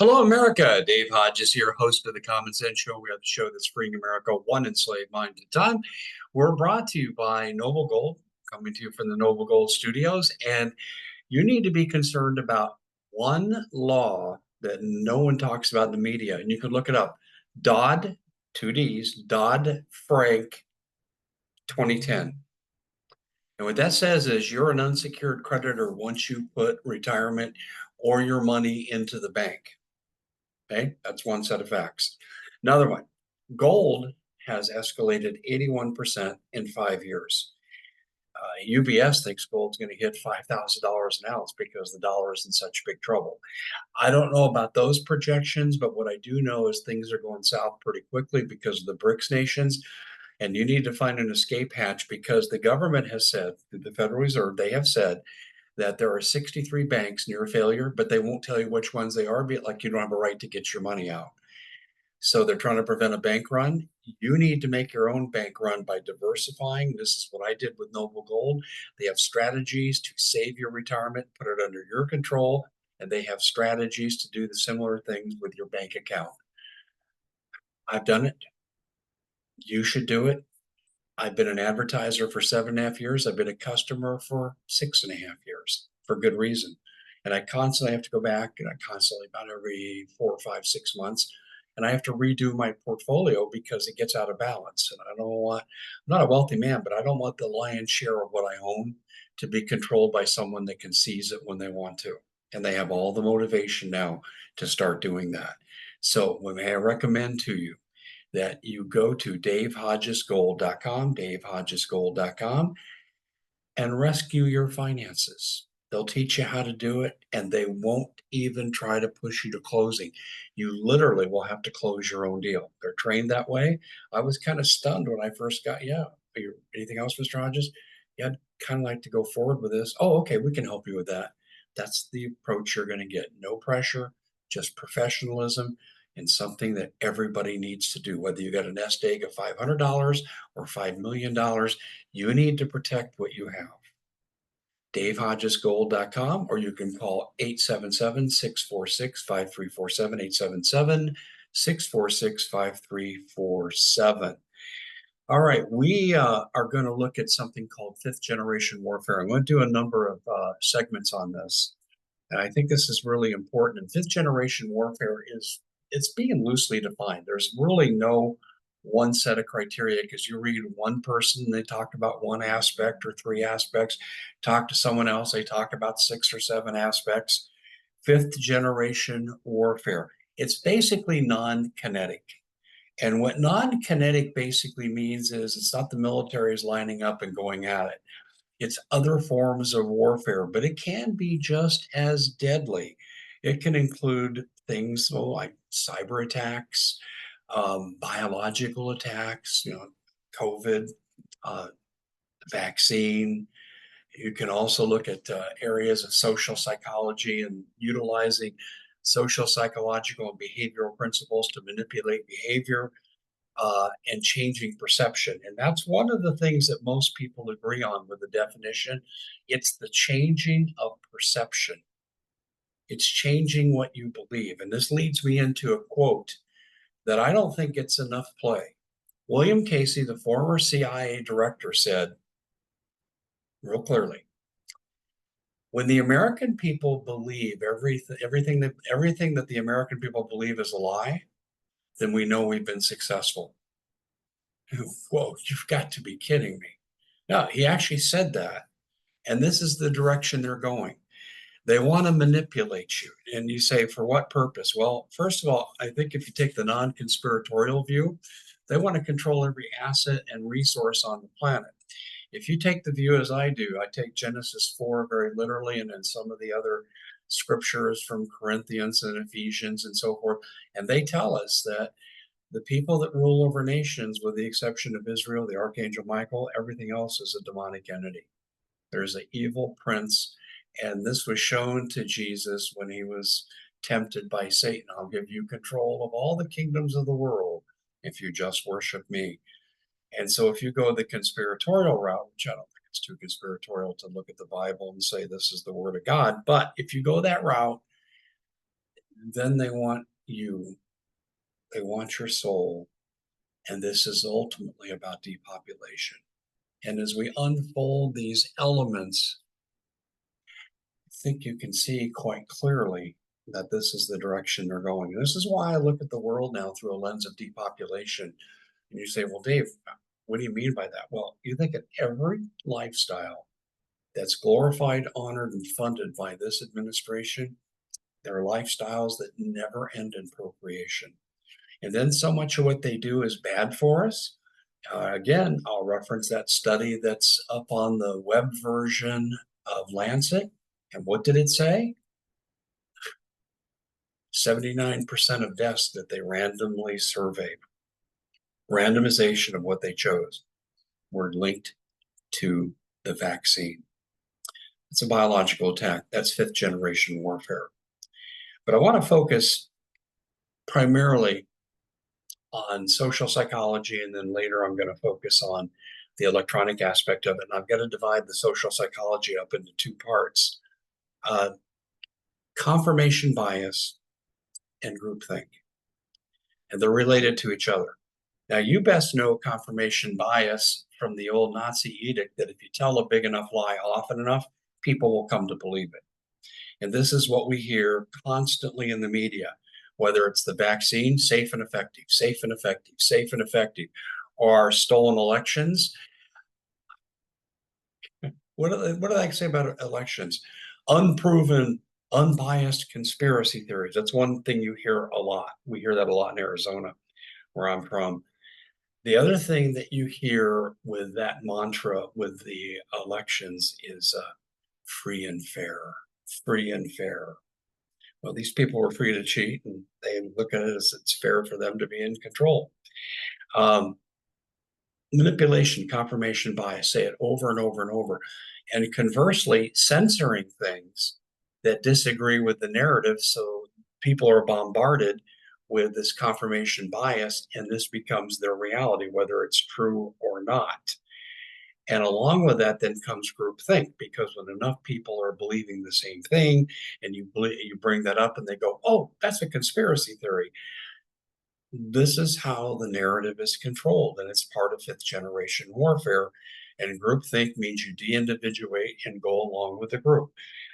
Hello, America. Dave Hodges here, host of the Common Sense Show. We have the show that's freeing America one enslaved mind at a time. We're brought to you by Noble Gold, coming to you from the Noble Gold Studios. And you need to be concerned about one law that no one talks about in the media. And you can look it up. Dodd, two D's, Dodd-Frank 2010. And what that says is you're an unsecured creditor once you put retirement or your money into the bank. Okay, that's one set of facts. Another one, gold has escalated 81% in 5 years. UBS thinks gold's going to hit $5,000 an ounce because the dollar is in such big trouble. I don't know about those projections, but what I do know is things are going south pretty quickly because of the BRICS nations. And you need to find an escape hatch because the government has said, the Federal Reserve, they have said that there are 63 banks near failure, but they won't tell you which ones they are, like you don't have a right to get your money out. So they're trying to prevent a bank run. You need to make your own bank run by diversifying. This is what I did with Noble Gold. They have strategies to save your retirement, put it under your control, and they have strategies to do the similar things with your bank account. I've done it. You should do it. I've been an advertiser for 7.5 years. I've been a customer for 6.5 years for good reason. And I constantly have to go back and I constantly, about every 4 or 5, 6 months, and I have to redo my portfolio because it gets out of balance. And I don't want, I'm not a wealthy man, but I don't want the lion's share of what I own to be controlled by someone that can seize it when they want to. And they have all the motivation now to start doing that. So, what may I recommend to you? That you go to davehodgesgold.com, davehodgesgold.com, and rescue your finances. They'll teach you how to do it, and they won't even try to push you to closing. You literally will have to close your own deal. They're trained that way. I was kind of stunned when I first got, yeah, anything else, Mr. Hodges? Yeah, I'd kind of like to go forward with this. Oh, okay, we can help you with that. That's the approach you're going to get. No pressure, just professionalism and something that everybody needs to do. Whether you got a nest egg of $500 or $5 million, you need to protect what you have. DaveHodgesGold.com, or you can call 877-646-5347, 877-646-5347. All right, we are going to look at something called fifth generation warfare. I'm going to do a number of segments on this, and I think this is really important. And fifth generation warfare it's being loosely defined. There's really no one set of criteria because you read one person, they talk about one aspect or three aspects. Talk to someone else, they talk about 6 or 7 aspects. Fifth generation warfare. It's basically non-kinetic. And what non-kinetic basically means is it's not the military is lining up and going at it. It's other forms of warfare, but it can be just as deadly. It can include things like cyber attacks, biological attacks, COVID, uh, vaccine. You can also look at areas of social psychology and utilizing social psychological and behavioral principles to manipulate behavior and changing perception. And that's one of the things that most people agree on with the definition. It's the changing of perception. It's changing what you believe. And this leads me into a quote that I don't think gets enough play. William Casey, the former CIA director, said real clearly, when the American people believe everything that the American people believe is a lie, then we know we've been successful. Whoa, you've got to be kidding me. No, he actually said that. And this is the direction they're going. They want to manipulate you. And you say, for what purpose? Well, first of all, I think if you take the non conspiratorial view, they want to control every asset and resource on the planet. If you take the view as I do, I take Genesis 4 very literally, and then some of the other scriptures from Corinthians and Ephesians and so forth. And they tell us that the people that rule over nations, with the exception of Israel, the Archangel Michael, everything else is a demonic entity. There's an evil prince. And this was shown to Jesus when he was tempted by Satan. I'll give you control of all the kingdoms of the world if you just worship me. And so if you go the conspiratorial route, which I don't think it's too conspiratorial to look at the Bible and say this is the word of God, but if you go that route, Then they want you, they want your soul, and this is ultimately about depopulation. And as we unfold these elements, I think you can see quite clearly that this is the direction they're going. And this is why I look at the world now through a lens of depopulation. And you say, well, Dave, what do you mean by that? Well, you think of every lifestyle that's glorified, honored, and funded by this administration. There are lifestyles that never end in procreation. And then so much of what they do is bad for us. Again, I'll reference that study that's up on the web version of Lancet. And what did it say? 79% of deaths that they randomly surveyed, randomization of what they chose, were linked to the vaccine. It's a biological attack. That's fifth generation warfare. But I want to focus primarily on social psychology, and then later I'm going to focus on the electronic aspect of it. And I've got to divide the social psychology up into two parts: uh, confirmation bias and groupthink. And they're related to each other. Now, you best know confirmation bias from the old Nazi edict that if you tell a big enough lie often enough, people will come to believe it. And this is what we hear constantly in the media, whether it's the vaccine, safe and effective, safe and effective, safe and effective, or stolen elections. What do they say about elections? Unproven, unbiased conspiracy theories. That's one thing you hear a lot. We hear that a lot in Arizona, where I'm from. The other thing that you hear with that mantra with the elections is free and fair, free and fair. Well, these people were free to cheat, and they look at it as it's fair for them to be in control. Um, Manipulation, confirmation bias, say it over and over and over. And conversely, censoring things that disagree with the narrative. So people are bombarded with this confirmation bias, and this becomes their reality, whether it's true or not. And along with that, then comes groupthink, because when enough people are believing the same thing, and you bring that up, and they go, "Oh, that's a conspiracy theory." This is how the narrative is controlled, and it's part of fifth generation warfare. And groupthink means you de-individuate and go along with the group.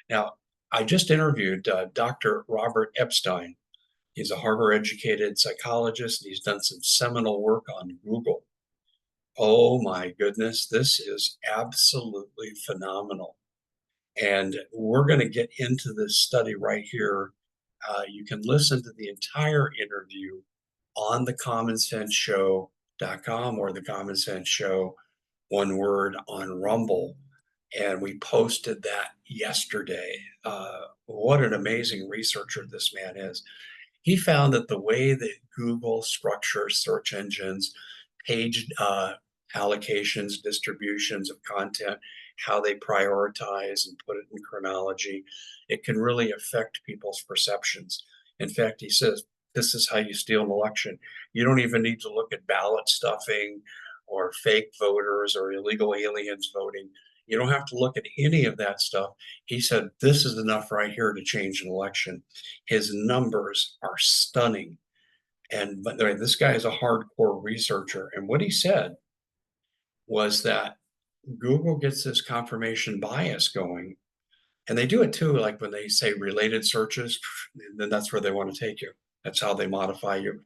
Now, I just interviewed Dr. Robert Epstein. He's a Harvard-educated psychologist, and he's done some seminal work on Google. Oh my goodness, this is absolutely phenomenal. And we're going to get into this study right here. You can listen to the entire interview on thecommonsenseshow.com or the Common Sense Show, one word, on Rumble. And we posted that yesterday. What an amazing researcher this man is. He found that the way that Google structures search engines, page allocations, distributions of content, how they prioritize and put it in chronology, it can really affect people's perceptions. In fact, he says, this is how you steal an election. You don't even need to look at ballot stuffing or fake voters or illegal aliens voting. You don't have to look at any of that stuff. He said, this is enough right here to change an election. His numbers are stunning. And but this guy is a hardcore researcher. And what he said was that Google gets this confirmation bias going. And they do it too, like when they say related searches, then that's where they want to take you. That's how they modify you.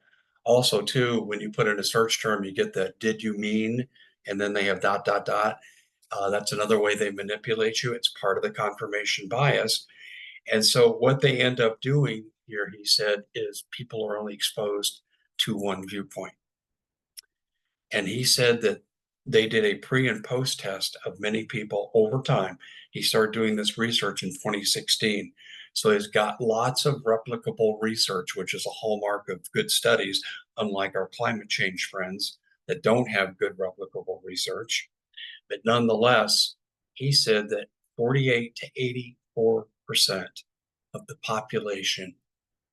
Also, too, when you put in a search term, you get the did you mean, and then they have dot, dot, dot. That's another way they manipulate you. It's part of the confirmation bias. And so what they end up doing here, he said, is people are only exposed to one viewpoint. And he said that they did a pre and post test of many people over time. He started doing this research in 2016. So he's got lots of replicable research, which is a hallmark of good studies, unlike our climate change friends that don't have good replicable research. But nonetheless, he said that 48 to 84% of the population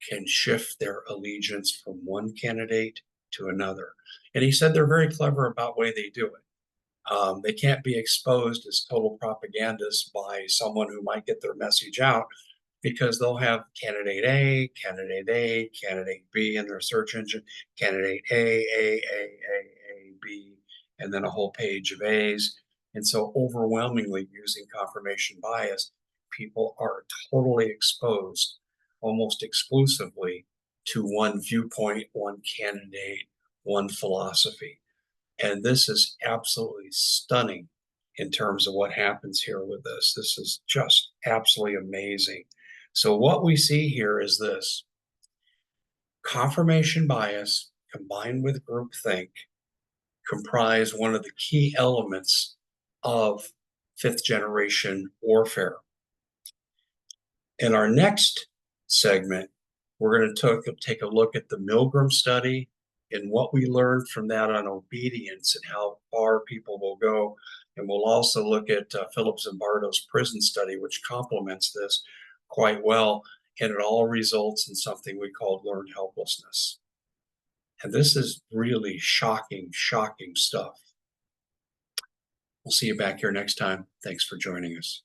can shift their allegiance from one candidate to another. And he said they're very clever about the way they do it. They can't be exposed as total propagandists by someone who might get their message out, because they'll have candidate A, candidate B in their search engine, candidate A, B, and then a whole page of A's. And so overwhelmingly using confirmation bias, people are totally exposed almost exclusively to one viewpoint, one candidate, one philosophy. And this is absolutely stunning in terms of what happens here with this. This is just absolutely amazing. So what we see here is this: confirmation bias combined with groupthink comprise one of the key elements of fifth generation warfare. In our next segment, we're going to take a look at the Milgram study and what we learned from that on obedience and how far people will go. And we'll also look at Philip Zimbardo's prison study, which complements this quite well. And it all results in something we call learned helplessness. And this is really shocking, shocking stuff. We'll see you back here next time. Thanks for joining us.